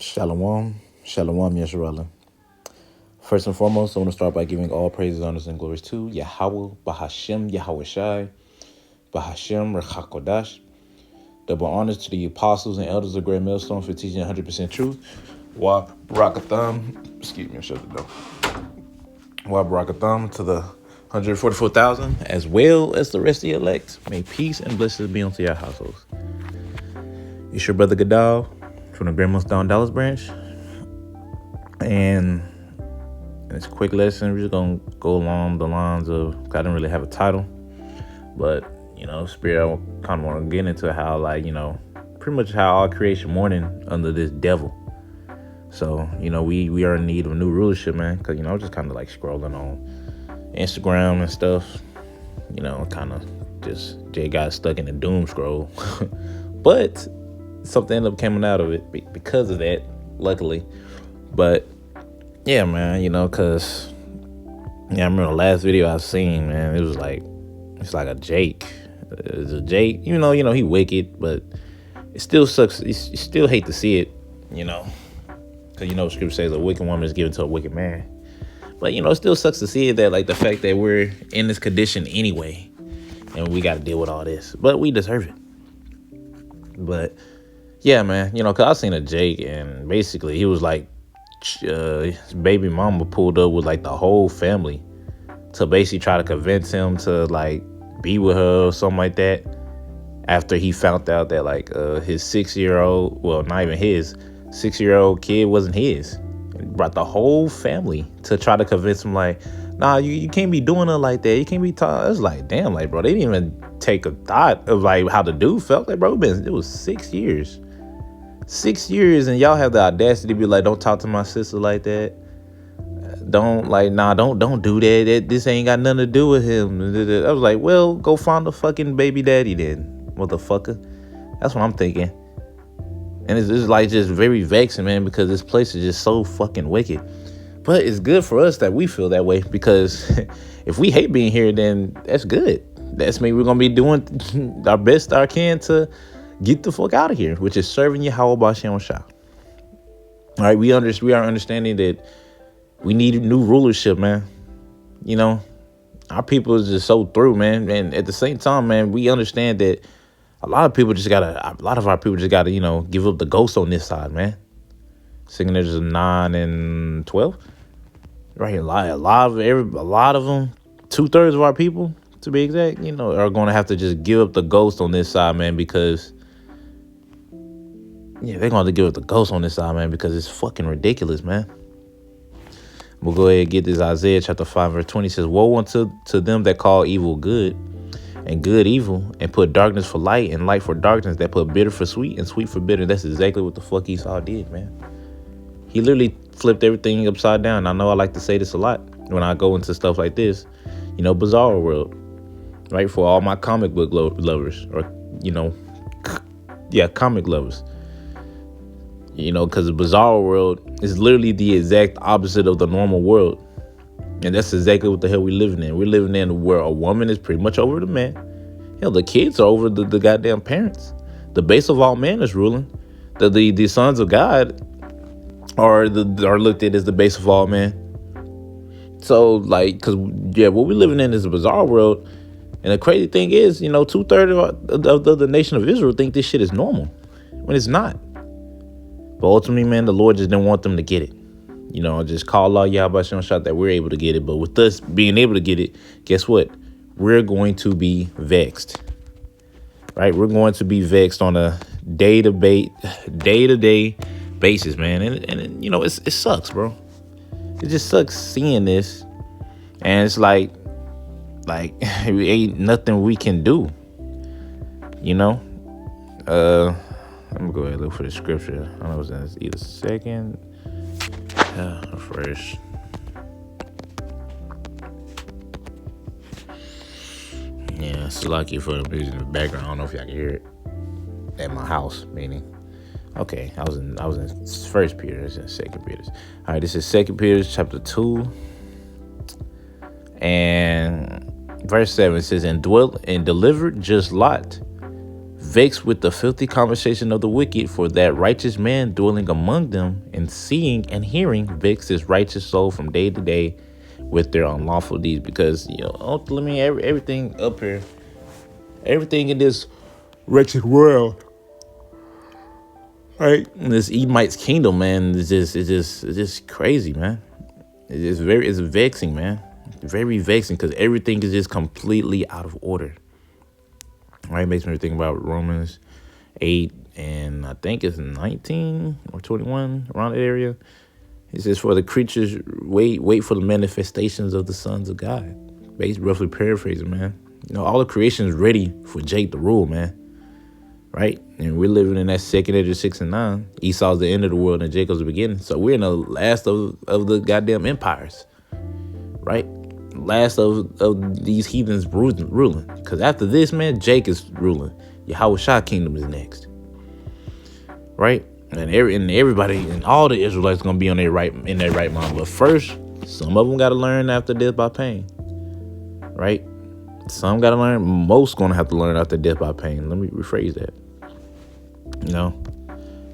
Shalom, Shalom, Yesharala. First and foremost, I want to start by giving all praises, honors, and glories to Yahweh, Bahashem, Yahweh Shai, Bahashem, Rechakodash. Double honors to the apostles and elders of Great Millstone for teaching 100% truth. Wa Barakatham, excuse me, shut the door. Wa Barakatham to the 144,000, as well as the rest of the elect. May peace and blessings be unto your households. It's your brother Gadal from the Great Millstone Dallas branch. And it's a quick lesson. We're just going to go along the lines of, I didn't really have a title, but, Spirit, I kind of want to get into how, pretty much how all creation mourning under this devil. So, we are in need of a new rulership, man, because, I was just kind of scrolling on Instagram and stuff, kind of just got stuck in the doom scroll. But something ended up coming out of it because of that, luckily. But yeah, man, because I remember the last video I seen, man, it was it's like a Jake. It's a Jake, he wicked, but it still sucks. You still hate to see it, because the scripture says a wicked woman is given to a wicked man. But it still sucks to see it, that the fact that we're in this condition anyway, and we got to deal with all this, but we deserve it. But yeah, man, because I seen a Jake, and basically he was his baby mama pulled up with the whole family to basically try to convince him to be with her or something like that, after he found out that his 6-year-old, well, not even his 6-year-old kid wasn't his. And brought the whole family to try to convince him nah, you can't be doing it like that. You can't be talking. It's damn, bro, they didn't even take a thought of how the dude felt. Bro, it was 6 years. 6 years, and y'all have the audacity to be don't talk to my sister like that. Don't don't do that. This ain't got nothing to do with him. I was well, go find a fucking baby daddy then, motherfucker. That's what I'm thinking. And it's just very vexing, man, because this place is just so fucking wicked. But it's good for us that we feel that way, because if we hate being here, then that's good. That's mean we're gonna be doing our best I can to get the fuck out of here, which is serving Yahweh B'Shem Shah. All right, we are understanding that we need a new rulership, man. Our people is just so through, man. And at the same time, man, we understand that a lot of our people just gotta, give up the ghost on this side, man. Signatures of 9 and 12. Right, a lot of them, 2/3 of our people, to be exact, are going to have to just give up the ghost on this side, man, because they're going to have to give up the ghost on this side, man, because it's fucking ridiculous, man. We'll go ahead and get this. Isaiah chapter 5, verse 20 says, "Woe unto them that call evil good, and good evil, and put darkness for light, and light for darkness, that put bitter for sweet, and sweet for bitter." That's exactly what the fuck Esau did, man. He literally flipped everything upside down. I know I like to say this a lot when I go into stuff like this, bizarre world, right? For all my comic book lovers, or, comic lovers, because the bizarre world is literally the exact opposite of the normal world. And that's exactly what the hell we're living in. We're living in where a woman is pretty much over the man. The kids are over the goddamn parents. The base of all man is ruling. The sons of God are looked at as the base of all man. So because what we're living in is a bizarre world. And the crazy thing is, 2/3 of the nation of Israel think this shit is normal when it's not. But ultimately, man, the Lord just didn't want them to get it. Just call out Yahweh B'Shem Shah that we're able to get it. But with us being able to get it, guess what? We're going to be vexed. Right? We're going to be vexed on a day-to-day basis, man. And it sucks, bro. It just sucks seeing this. And it's it ain't nothing we can do. I'm gonna go ahead and look for the scripture. I don't know if it's either second or first. Yeah, it's lucky for the music in the background. I don't know if y'all can hear it at my house, meaning. Okay, I was in 1 Peter, it's in 2 Peter. All right, this is 2 Peter chapter 2 and verse 7. It says, "And dwelt and delivered just Lot, vexed with the filthy conversation of the wicked, for that righteous man dwelling among them, and seeing and hearing, vexed his righteous soul from day to day with their unlawful deeds. Because, ultimately, everything up here, everything in this wretched world, right? This Edomite's kingdom, man, it's just crazy, man. It's vexing, man. Very vexing, because everything is just completely out of order. Right? Makes me think about Romans 8 and I think it's 19 or 21, around that area. It says, for the creatures wait for the manifestations of the sons of God. Basically, roughly paraphrasing, man. All the creation is ready for Jake to rule, man. Right? And we're living in that second age of 6 and 9. Esau's the end of the world and Jacob's the beginning. So we're in the last of the goddamn empires. Right? Last of these heathens ruling. Because after this, man, Jake is ruling. Yahweh Shah kingdom is next. Right? And everybody and all the Israelites gonna be in their right mind. But first, some of them gotta learn after death by pain. Right? Some gotta learn. Most gonna have to learn after death by pain. Let me rephrase that.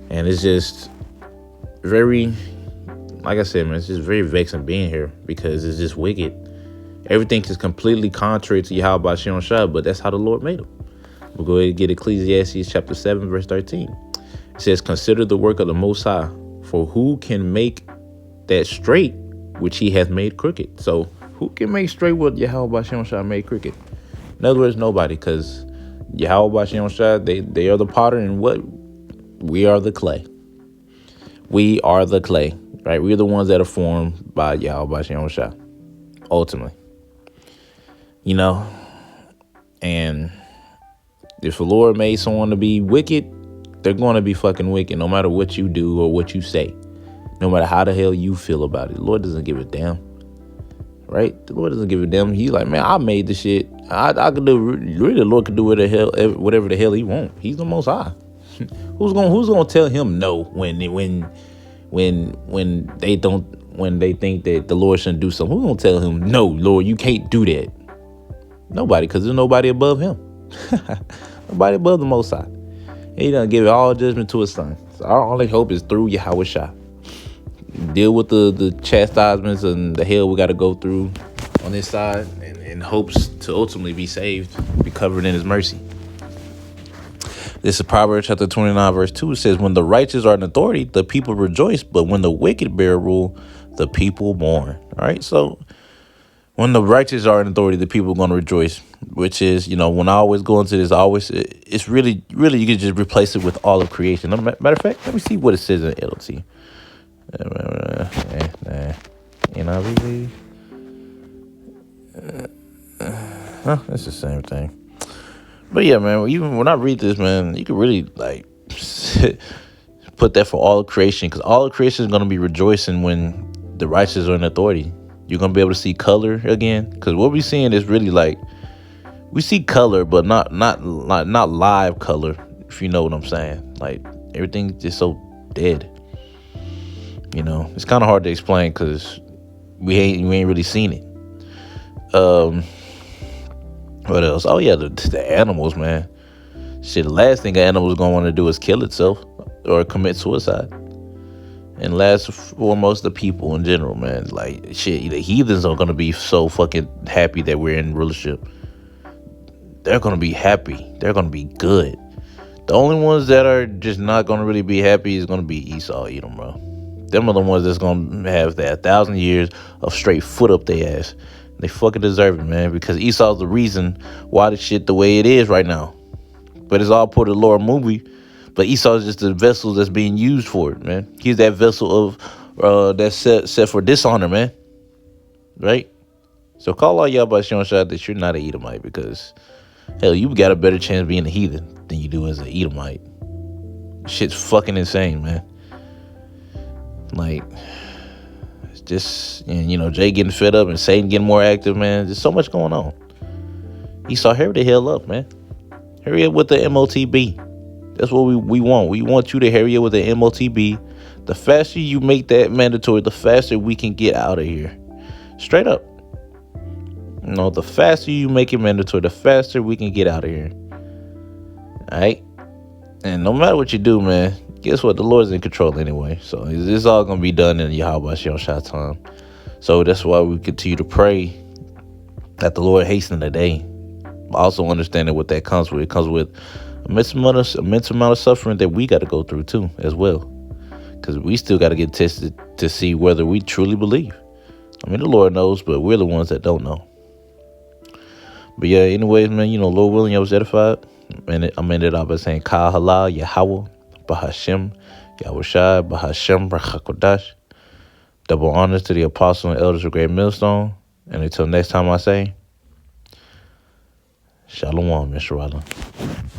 And it's just very, like I said, man, it's just very vexing being here, because it's just wicked. Everything is completely contrary to Yahweh Shem Shah, but that's how the Lord made them. We'll go ahead and get Ecclesiastes chapter 7, verse 13. It says, consider the work of the Most High, for who can make that straight which he hath made crooked? So who can make straight what Yahweh Shem Shah made crooked? In other words, nobody, because Yahweh Shem Shah, they are the potter, and what? We are the clay. We are the clay, right? We're the ones that are formed by Yahweh Shem Shah, ultimately. And if the Lord made someone to be wicked, they're going to be fucking wicked, no matter what you do or what you say, no matter how the hell you feel about it. The Lord doesn't give a damn, right? The Lord doesn't give a damn. He's like, man, I made the shit. I could do, really, the Lord could do whatever the hell he want. He's the Most High. Who's gonna tell him no when they think that the Lord shouldn't do something? Who's gonna tell him no, Lord, you can't do that? Nobody, because there's nobody above him. Nobody above the Most High. He done give all judgment to his son. So our only hope is through Yahweh Shah. Deal with the chastisements and the hell we got to go through on this side, and in hopes to ultimately be saved, be covered in his mercy. This is Proverbs chapter 29, verse 2. It says, when the righteous are in authority, the people rejoice, but when the wicked bear rule, the people mourn. All right, so when the righteous are in authority, the people are going to rejoice, which is, when I always go into this, it's really, you can just replace it with all of creation. Matter of fact, let me see what it says in LT. NIV. It's the same thing. But yeah, man, even when I read this, man, you can really put that for all of creation, because all of creation is going to be rejoicing when the righteous are in authority. You're going to be able to see color again, because what we're seeing is really we see color, but not live color, if you know what I'm saying. Like, everything's just so dead. It's kind of hard to explain because we ain't really seen it. What else? Oh yeah, the animals, man. Shit, the last thing an animal's gonna want to do is kill itself or commit suicide. And last and foremost, the people in general, man. Like, shit, the heathens are gonna be so fucking happy that we're in rulership. They're gonna be happy. They're gonna be good. The only ones that are just not gonna really be happy is gonna be Esau, Edom, bro. Them are the ones that's gonna have that 1,000 years of straight foot up their ass. They fucking deserve it, man, because Esau's the reason why the shit the way it is right now. But it's all part of the Lord movie. But Esau is just the vessel that's being used for it, man. He's that vessel of that's set for dishonor, man. Right? So call all y'all by showing shot that you're not an Edomite, because hell, you got a better chance being a heathen than you do as an Edomite. Shit's fucking insane, man. Like, it's just, and Jay getting fed up and Satan getting more active, man. There's so much going on. Esau, hurry the hell up, man. Hurry up with the MOTB. That's what we want. We want you to hurry up with the MOTB. The faster you make that mandatory, the faster we can get out of here. Straight up. The faster you make it mandatory, the faster we can get out of here. All right? And no matter what you do, man, guess what? The Lord's in control anyway. So it's all going to be done in Yahweh Shem Shah time. So that's why we continue to pray that the Lord hasten the day. Also understanding what that comes with. It comes with immense amount of suffering that we got to go through too, as well. Because we still got to get tested to see whether we truly believe. I mean, the Lord knows, but we're the ones that don't know. But yeah, anyways, man, Lord willing, I was edified. And I'm ended up by saying, Ka halal Yahweh, Bahashem, Yahushai, Bahashem, Rachakodash. Double honors to the apostles and elders of Great Millstone. And until next time I say, Shalom, Mr. Rollin.